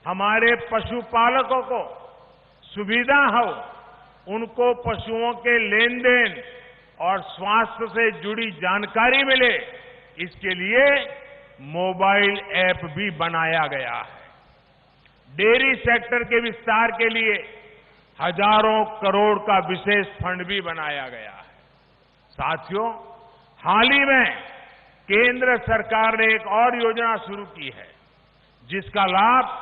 हमारे पशुपालकों को सुविधा हो, उनको पशुओं के लेन देन और स्वास्थ्य से जुड़ी जानकारी मिले, इसके लिए मोबाइल ऐप भी बनाया गया है। डेयरी सेक्टर के विस्तार के लिए हजारों करोड़ का विशेष फंड भी बनाया गया है। साथियों, हाल ही में केंद्र सरकार ने एक और योजना शुरू की है, जिसका लाभ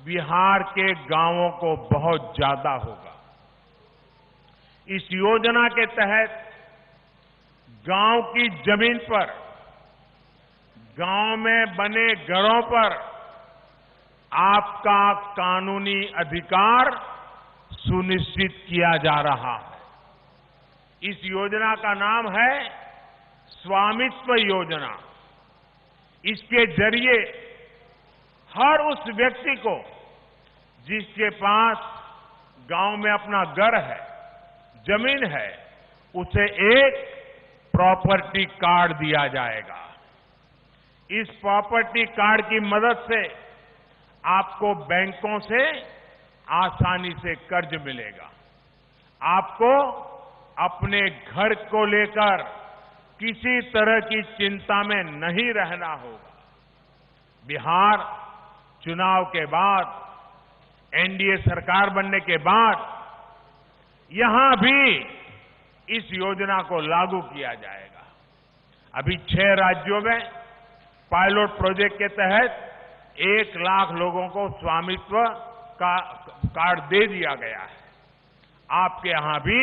बिहार के गांवों को बहुत ज्यादा होगा। इस योजना के तहत गांव की जमीन पर, गांव में बने घरों पर आपका कानूनी अधिकार सुनिश्चित किया जा रहा है। इस योजना का नाम है स्वामित्व योजना। इसके जरिए हर उस व्यक्ति को जिसके पास गांव में अपना घर है, जमीन है, उसे एक प्रॉपर्टी कार्ड दिया जाएगा। इस प्रॉपर्टी कार्ड की मदद से आपको बैंकों से आसानी से कर्ज मिलेगा। आपको अपने घर को लेकर किसी तरह की चिंता में नहीं रहना होगा। बिहार चुनाव के बाद, एनडीए सरकार बनने के बाद यहां भी इस योजना को लागू किया जाएगा। अभी 6 राज्यों में पायलट प्रोजेक्ट के तहत 1 लाख लोगों को स्वामित्व का कार्ड दे दिया गया है। आपके यहां भी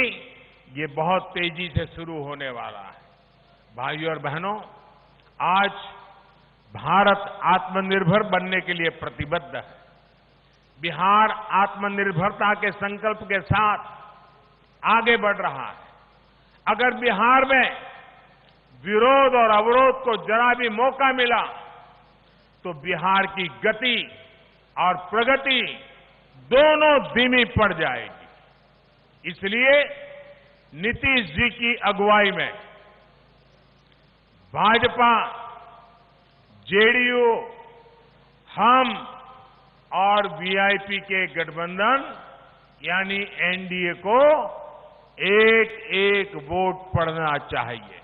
ये बहुत तेजी से शुरू होने वाला है। भाइयों और बहनों, आज भारत आत्मनिर्भर बनने के लिए प्रतिबद्ध है। बिहार आत्मनिर्भरता के संकल्प के साथ आगे बढ़ रहा है। अगर बिहार में विरोध और अवरोध को जरा भी मौका मिला तो बिहार की गति और प्रगति दोनों धीमी पड़ जाएगी। इसलिए नीतीश जी की अगुवाई में भाजपा, जेडीयू, हम और वीआईपी के गठबंधन यानी एनडीए को एक एक वोट पड़ना चाहिए।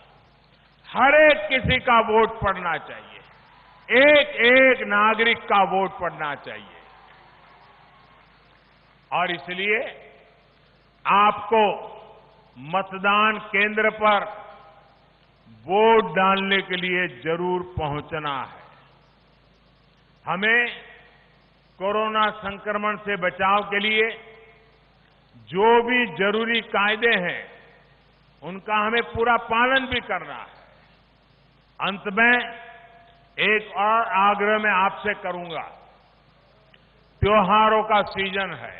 हर एक किसी का वोट पड़ना चाहिए। एक एक नागरिक का वोट पड़ना चाहिए। और इसलिए आपको मतदान केंद्र पर वोट डालने के लिए जरूर पहुंचना है। हमें कोरोना संक्रमण से बचाव के लिए जो भी जरूरी कायदे हैं, उनका हमें पूरा पालन भी करना है। अंत में एक और आग्रह मैं आपसे करूंगा। त्योहारों का सीजन है,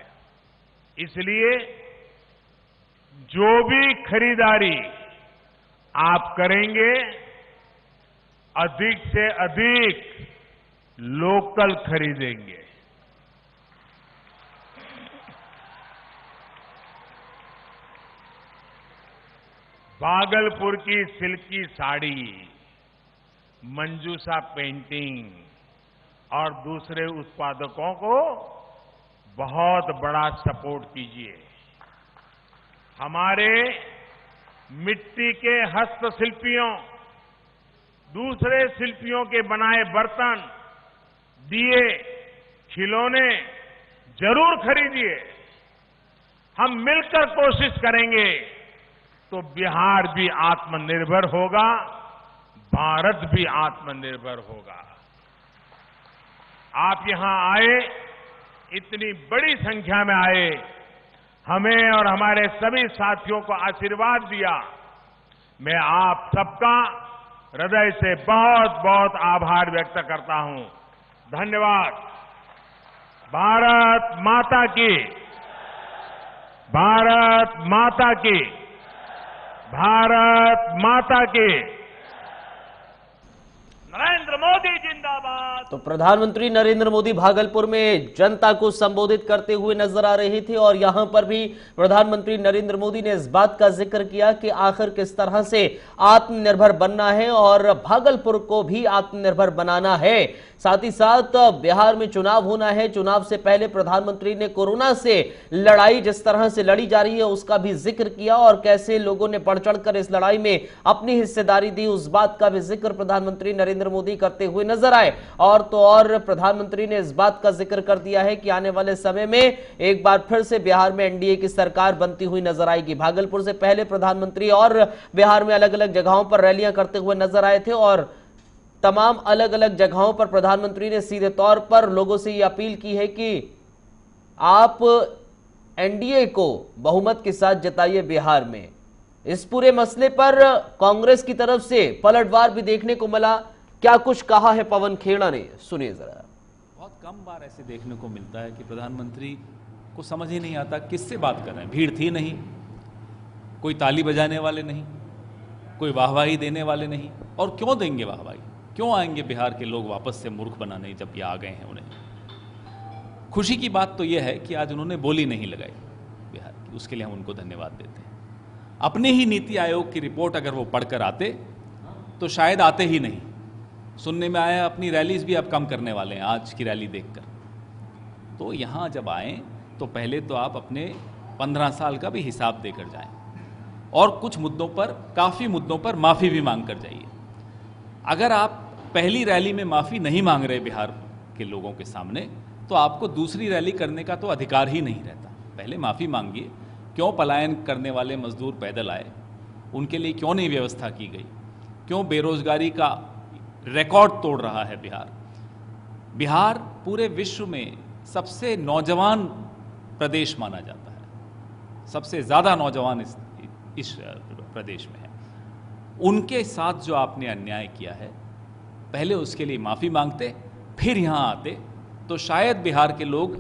इसलिए जो भी खरीदारी आप करेंगे, अधिक से अधिक लोकल खरीदेंगे। भागलपुर की सिल्की साड़ी, मंजूषा पेंटिंग और दूसरे उत्पादकों को बहुत बड़ा सपोर्ट कीजिए। हमारे मिट्टी के हस्तशिल्पियों, दूसरे शिल्पियों के बनाए बर्तन, दिए, खिलौने जरूर खरीदिए। हम मिलकर कोशिश करेंगे तो बिहार भी आत्मनिर्भर होगा, भारत भी आत्मनिर्भर होगा। आप यहां आए, इतनी बड़ी संख्या में आए, हमें और हमारे सभी साथियों को आशीर्वाद दिया। मैं आप सबका हृदय से बहुत बहुत आभार व्यक्त करता हूं। धन्यवाद। भारत माता की, भारत माता की, भारत माता की। नरेंद्र मोदी जिंदाबाद। जिंदाबाद। तो प्रधानमंत्री नरेंद्र मोदी भागलपुर में जनता को संबोधित करते हुए नजर आ रहे थे और यहां पर भी प्रधानमंत्री नरेंद्र मोदी ने इस बात का जिक्र किया कि आखिर किस तरह से आत्मनिर्भर बनना है और भागलपुर को भी आत्मनिर्भर बनाना है। साथ ही साथ बिहार में चुनाव होना है। चुनाव से पहले प्रधानमंत्री ने कोरोना से लड़ाई जिस तरह से लड़ी जा रही है उसका भी जिक्र किया और कैसे लोगों ने बढ़ चढ़कर इस लड़ाई में अपनी हिस्सेदारी दी उस बात का भी जिक्र प्रधानमंत्री नरेंद्र मोदी करते हुए नजर आए। और तो और प्रधानमंत्री ने इस बात का जिक्र कर दिया है कि आने वाले समय में एक बार फिर से बिहार में एनडीए की सरकार बनती हुई नजर आएगी। भागलपुर से पहले प्रधानमंत्री और बिहार में अलग अलग जगहों पर रैलियां करते हुए नजर आए थे और तमाम अलग अलग जगहों पर प्रधानमंत्री ने सीधे तौर पर लोगों से यह अपील की है कि आप एनडीए को बहुमत के साथ जिताइए बिहार में। इस पूरे मसले पर कांग्रेस की तरफ से पलटवार भी देखने को मिला। क्या कुछ कहा है पवन खेड़ा ने, सुनिए जरा। बहुत कम बार ऐसे देखने को मिलता है कि प्रधानमंत्री को समझ ही नहीं आता किससे बात कर रहे हैं। भीड़ थी नहीं, कोई ताली बजाने वाले नहीं, कोई वाहवाही देने वाले नहीं। और क्यों देंगे वाहवाही? क्यों आएंगे बिहार के लोग वापस से मूर्ख बनाने जब ये आ गए हैं? उन्हें खुशी की बात तो यह है कि आज उन्होंने बोली नहीं लगाई बिहार की, उसके लिए हम उनको धन्यवाद देते हैं। अपने ही नीति आयोग की रिपोर्ट अगर वो पढ़कर आते तो शायद आते ही नहीं। सुनने में आया अपनी रैलीज भी अब कम करने वाले हैं आज की रैली देखकर। तो यहाँ जब आए तो पहले तो आप अपने 15 साल का भी हिसाब देकर जाएं और कुछ मुद्दों पर, काफ़ी मुद्दों पर माफ़ी भी मांग कर जाइए। अगर आप पहली रैली में माफ़ी नहीं मांग रहे बिहार के लोगों के सामने तो आपको दूसरी रैली करने का तो अधिकार ही नहीं रहता। पहले माफ़ी मांगिए। क्यों पलायन करने वाले मजदूर पैदल आए, उनके लिए क्यों नहीं व्यवस्था की गई? क्यों बेरोजगारी का रिकॉर्ड तोड़ रहा है बिहार? बिहार पूरे विश्व में सबसे नौजवान प्रदेश माना जाता है, सबसे ज़्यादा नौजवान इस प्रदेश में है। उनके साथ जो आपने अन्याय किया है, पहले उसके लिए माफ़ी मांगते, फिर यहाँ आते तो शायद बिहार के लोग